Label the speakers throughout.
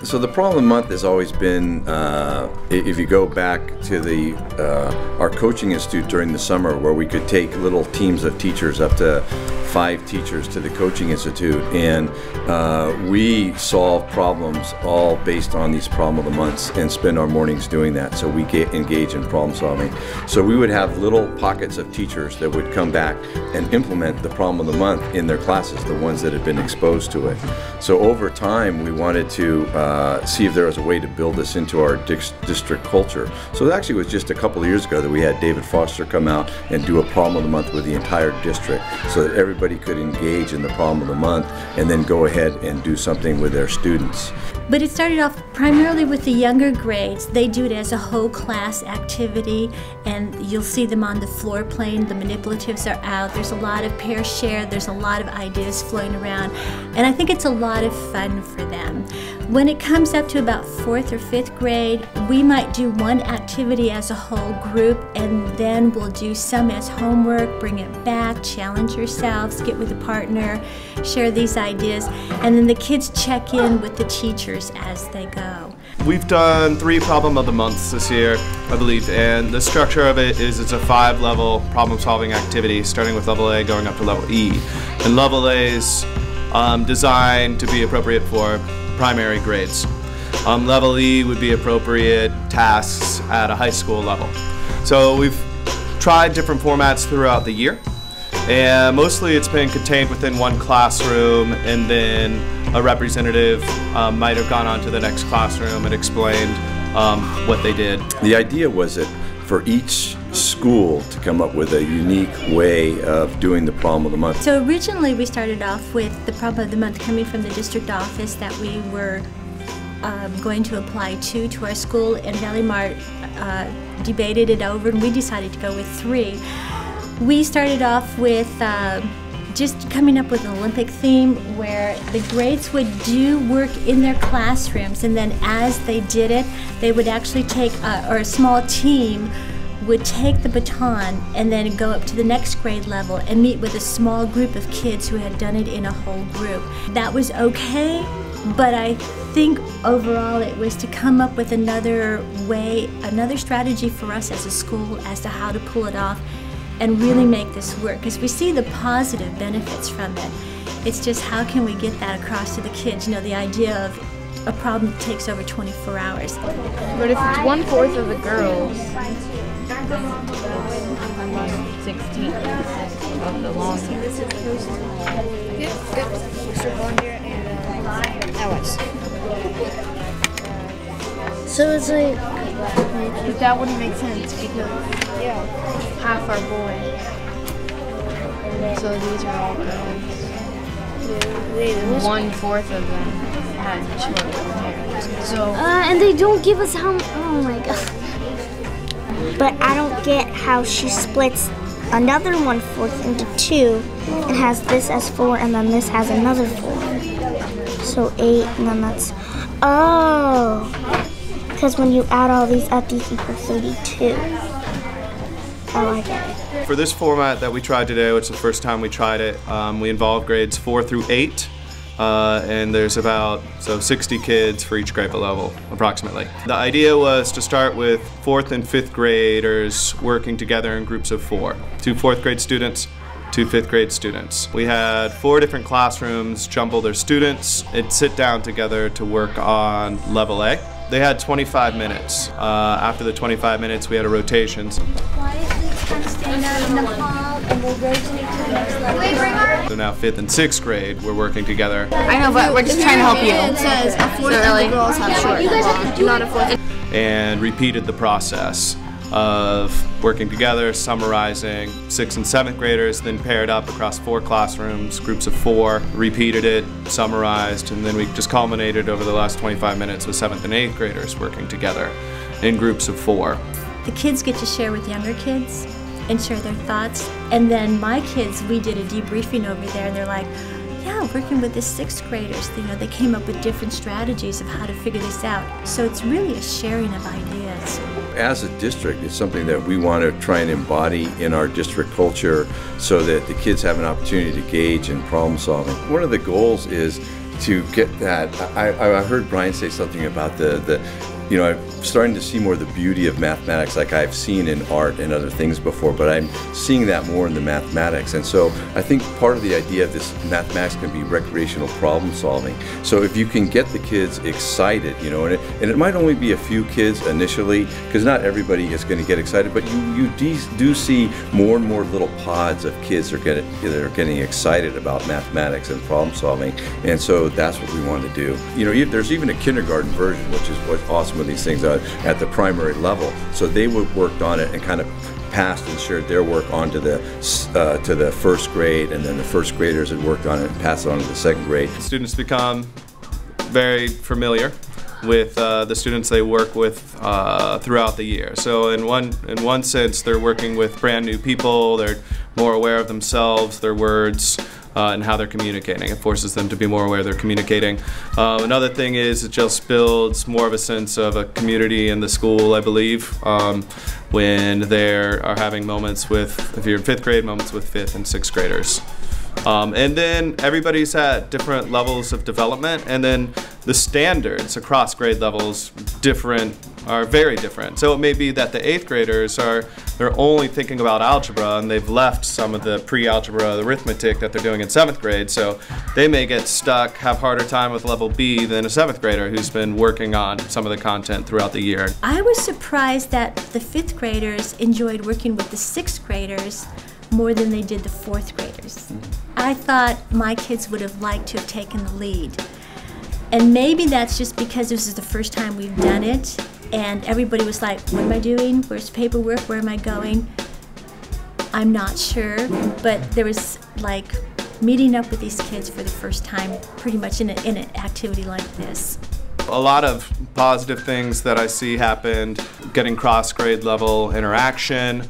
Speaker 1: So the problem of the month has always been, if you go back to our coaching institute during the summer, where we could take little teams of teachers, up to 5 teachers, to the coaching institute, and we solve problems all based on these problem of the months and spend our mornings doing that. So we engage in problem solving. So we would have little pockets of teachers that would come back and implement the problem of the month in their classes, the ones that had been exposed to it. So over time we wanted to see if there was a way to build this into our district culture. So it actually was just a couple of years ago that we had David Foster come out and do a problem of the month with the entire district, so that everybody could engage in the problem of the month and then go ahead and do something with their students.
Speaker 2: But it started off primarily with the younger grades. They do it as a whole class activity, and you'll see them on the floor playing. The manipulatives are out. There's a lot of pair share. There's a lot of ideas flowing around, and I think it's a lot of fun for them. When it comes up to about 4th or 5th grade, we might do one activity as a whole group, and then we'll do some as homework, bring it back, challenge yourselves, get with a partner, share these ideas, and then the kids check in with the teachers as they go.
Speaker 3: We've done 3 problem of the months this year, I believe, and the structure of it is it's a 5-level problem-solving activity, starting with level A going up to level E. And level A is designed to be appropriate for primary grades. Level E would be appropriate tasks at a high school level. So we've tried different formats throughout the year, and mostly it's been contained within one classroom, and then a representative might have gone on to the next classroom and explained what they did.
Speaker 1: The idea was that for each school to come up with a unique way of doing the problem of the month.
Speaker 2: So originally we started off with the problem of the month coming from the district office that we were going to apply to our school, and VALLEMAR debated it over, and we decided to go with 3. We started off with just coming up with an Olympic theme where the grades would do work in their classrooms, and then as they did it, they would actually take, or a small team would take the baton and then go up to the next grade level and meet with a small group of kids who had done it in a whole group. That was okay, but I think overall it was to come up with another way, another strategy for us as a school as to how to pull it off and really make this work, because we see the positive benefits from it. It's just how can we get that across to the kids, you know, the idea of a problem that takes over 24 hours.
Speaker 4: But if it's 1/4 of the girls, 16 of the long hair.
Speaker 5: Good. Mr. Blondier and Alex. So it's like,
Speaker 4: But that wouldn't make sense because half are boys. So these are all girls. 1/4 of them had short hair. So
Speaker 5: and they don't give us how. Oh my god. But I don't get how she splits another 1/4 into 2 and has this as 4 and then this has another 4. So 8 and then that's, oh. Because when you add all these up, these equal 32. Oh, I get it.
Speaker 3: For this format that we tried today, which is the first time we tried it, we involved grades 4 through 8. And there's about 60 kids for each grade level, approximately. The idea was to start with 4th and 5th graders working together in groups of 4. 2 4th grade students, 2 5th grade students. We had 4 different classrooms jumble their students and sit down together to work on level A. They had 25 minutes. After the 25 minutes, we had a rotation.
Speaker 2: Quietly stand out in the hall and we'll rotate to the next level.
Speaker 3: So now 5th and 6th grade, we're working together.
Speaker 4: I know, but we're just trying to help you.
Speaker 5: It says a 4th of the girls have short hair, not a 4th.
Speaker 3: And repeated the process of working together, summarizing 6th and 7th graders, then paired up across 4 classrooms, groups of 4, repeated it, summarized, and then we just culminated over the last 25 minutes with 7th and 8th graders working together in groups of 4.
Speaker 2: The kids get to share with younger kids and share their thoughts, and then my kids, we did a debriefing over there, and they're like, yeah, working with the 6th graders, you know, they came up with different strategies of how to figure this out. So it's really a sharing of ideas.
Speaker 1: As a district, it's something that we want to try and embody in our district culture so that the kids have an opportunity to engage in problem solving. One of the goals is to get that. I heard Brian say something about you know, I'm starting to see more of the beauty of mathematics like I've seen in art and other things before, but I'm seeing that more in the mathematics. And so I think part of the idea of this mathematics can be recreational problem solving. So if you can get the kids excited, you know, and it might only be a few kids initially, because not everybody is going to get excited, but you do see more and more little pods of kids that are getting excited about mathematics and problem solving. And so that's what we want to do. You know, there's even a kindergarten version, which is what's awesome with these things at the primary level. So they worked on it and kind of passed and shared their work onto the first grade, and then the first graders had worked on it and passed it on to the second grade.
Speaker 3: Students become very familiar with the students they work with throughout the year. So in one sense, they're working with brand new people. They're more aware of themselves, their words, and how they're communicating. It forces them to be more aware they're communicating. Another thing is it just builds more of a sense of a community in the school, I believe, when they are having moments with, if you're in 5th grade, moments with 5th and 6th graders. And then everybo's at different levels of development, and then the standards across grade levels are very different. So it may be that the 8th graders they're only thinking about algebra, and they've left some of the pre-algebra arithmetic that they're doing in 7th grade, so they may get stuck, have harder time with level B than a 7th grader who's been working on some of the content throughout the year.
Speaker 2: I was surprised that the 5th graders enjoyed working with the 6th graders more than they did the 4th graders. I thought my kids would have liked to have taken the lead. And maybe that's just because this is the first time we've done it, and everybody was like, what am I doing? Where's the paperwork? Where am I going? I'm not sure, but there was like meeting up with these kids for the first time pretty much in an activity like this.
Speaker 3: A lot of positive things that I see happened, getting cross-grade level interaction,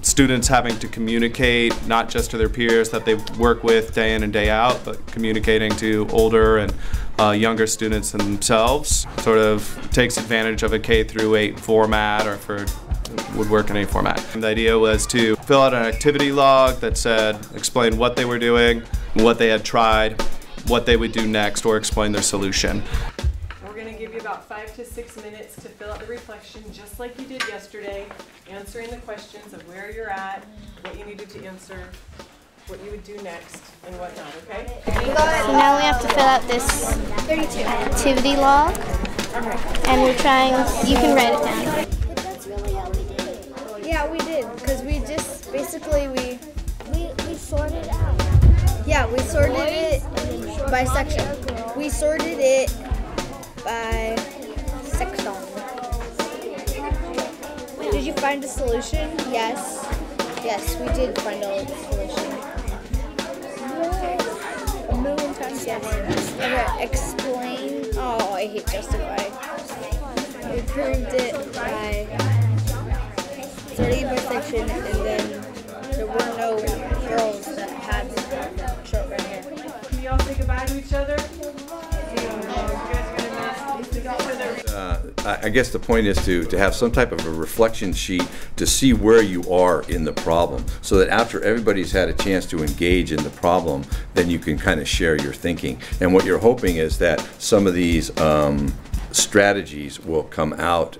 Speaker 3: students having to communicate not just to their peers that they work with day in and day out, but communicating to older and younger students themselves. Sort of takes advantage of a K-8 format, or would work in any format. And the idea was to fill out an activity log that said, explain what they were doing, what they had tried, what they would do next, or explain their solution.
Speaker 6: We're going to give you about 5 to 6 minutes to fill out the reflection just like you did yesterday, answering the questions of where you're at, what you needed to answer, what you would do next, and whatnot, okay?
Speaker 4: So now we have to fill out this activity log, and we're trying, you can write it down.
Speaker 5: But that's really how we did it.
Speaker 7: Yeah, we did, because we just, basically we
Speaker 5: sorted out.
Speaker 7: Yeah, we sorted it by section. We sorted it by section. Did you find a solution? Yes. Yes, we did find a solution. A million times. Yes. Okay, explain. Oh, I hate justify. We proved it by sorting by section, and then there were no girls that had short red hair.
Speaker 6: Can you all say goodbye to each other?
Speaker 1: I guess the point is to have some type of a reflection sheet to see where you are in the problem, so that after everybody's had a chance to engage in the problem, then you can kind of share your thinking. And what you're hoping is that some of these strategies will come out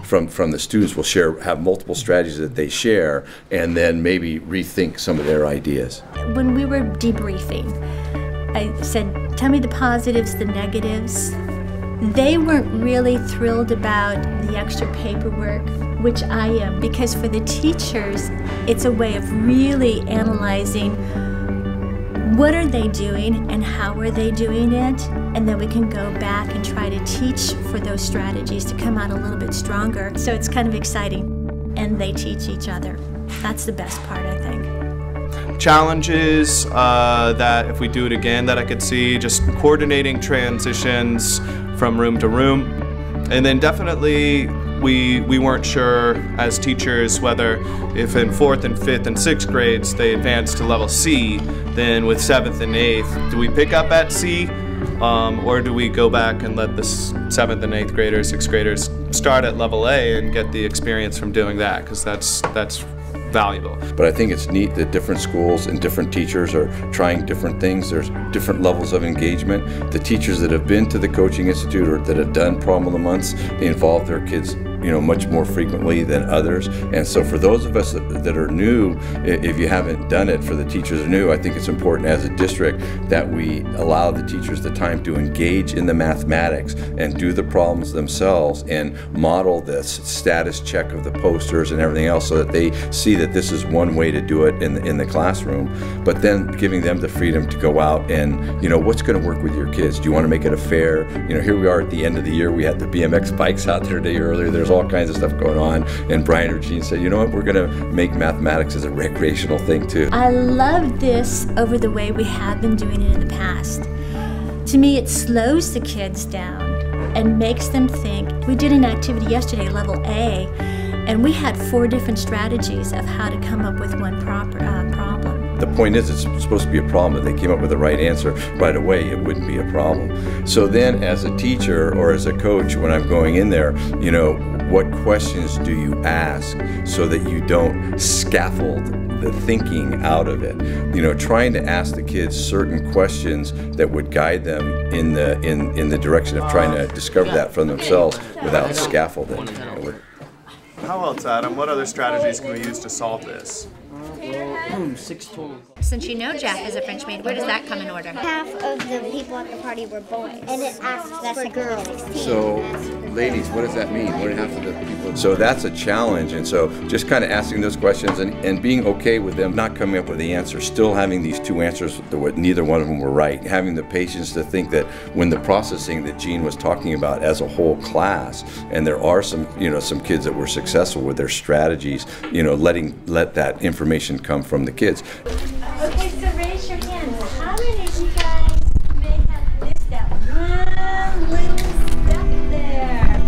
Speaker 1: from the students. Will have multiple strategies that they share, and then maybe rethink some of their ideas.
Speaker 2: When we were debriefing, I said, tell me the positives, the negatives. They weren't really thrilled about the extra paperwork, which I am, because for the teachers, it's a way of really analyzing what are they doing and how are they doing it, and then we can go back and try to teach for those strategies to come out a little bit stronger. So it's kind of exciting, and they teach each other. That's the best part, I think.
Speaker 3: Challenges that if we do it again that I could see, just coordinating transitions from room to room. And then definitely we weren't sure as teachers whether if in 4th and 5th and 6th grades they advanced to level C, then with 7th and 8th, do we pick up at C? Or do we go back and let the 7th and 8th graders, 6th graders start at level A and get the experience from doing that? Because that's valuable.
Speaker 1: But I think it's neat that different schools and different teachers are trying different things. There's different levels of engagement. The teachers that have been to the Coaching Institute or that have done Problem of the Months involve their kids much more frequently than others. And so for those of us that are new, if you haven't done it, for the teachers that are new, I think it's important as a district that we allow the teachers the time to engage in the mathematics and do the problems themselves and model this status check of the posters and everything else so that they see that this is one way to do it in the classroom, but then giving them the freedom to go out and, what's going to work with your kids? Do you want to make it a fair? Here we are at the end of the year. We had the BMX bikes out there today earlier. There's all kinds of stuff going on, and Brian or Jean said, you know what, we're going to make mathematics as a recreational thing too.
Speaker 2: I love this over the way we have been doing it in the past. To me, it slows the kids down and makes them think. We did an activity yesterday, level A, and we had 4 different strategies of how to come up with one problem.
Speaker 1: The point is, it's supposed to be a problem. If they came up with the right answer right away, it wouldn't be a problem. So then as a teacher or as a coach, when I'm going in there, what questions do you ask so that you don't scaffold the thinking out of it? Trying to ask the kids certain questions that would guide them in the direction of trying to discover that for themselves without scaffolding.
Speaker 3: How else, Adam? What other strategies can we use to solve this?
Speaker 8: Since Jack is a French maid, where does that come in order?
Speaker 5: Half of the people at the party were boys. And it asks for girls.
Speaker 1: So, ladies, what does that mean? What half of the people? So that's a challenge, and so just kind of asking those questions and being okay with them not coming up with the answer, still having these 2 answers, neither one of them were right. Having the patience to think that when the processing that Jean was talking about as a whole class, and there are some kids that were successful with their strategies, let that information come from the kids.
Speaker 2: Okay, so raise your hands. How many of you guys may have missed that one little step there?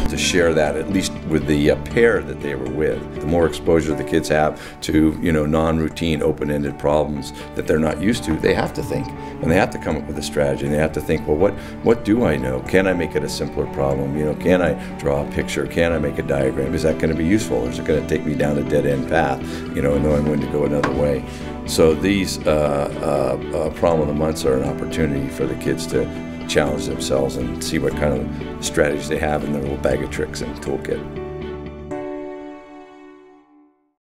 Speaker 1: To share that, at least with the pair that they were with. The more exposure the kids have to, non-routine, open-ended problems that they're not used to, they have to think. And they have to come up with a strategy. And they have to think, well, what do I know? Can I make it a simpler problem? Can I draw a picture? Can I make a diagram? Is that going to be useful? Or is it going to take me down a dead-end path, knowing when to go another way? So these Problem of the Months are an opportunity for the kids to challenge themselves and see what kind of strategies they have in their little bag of tricks and toolkit.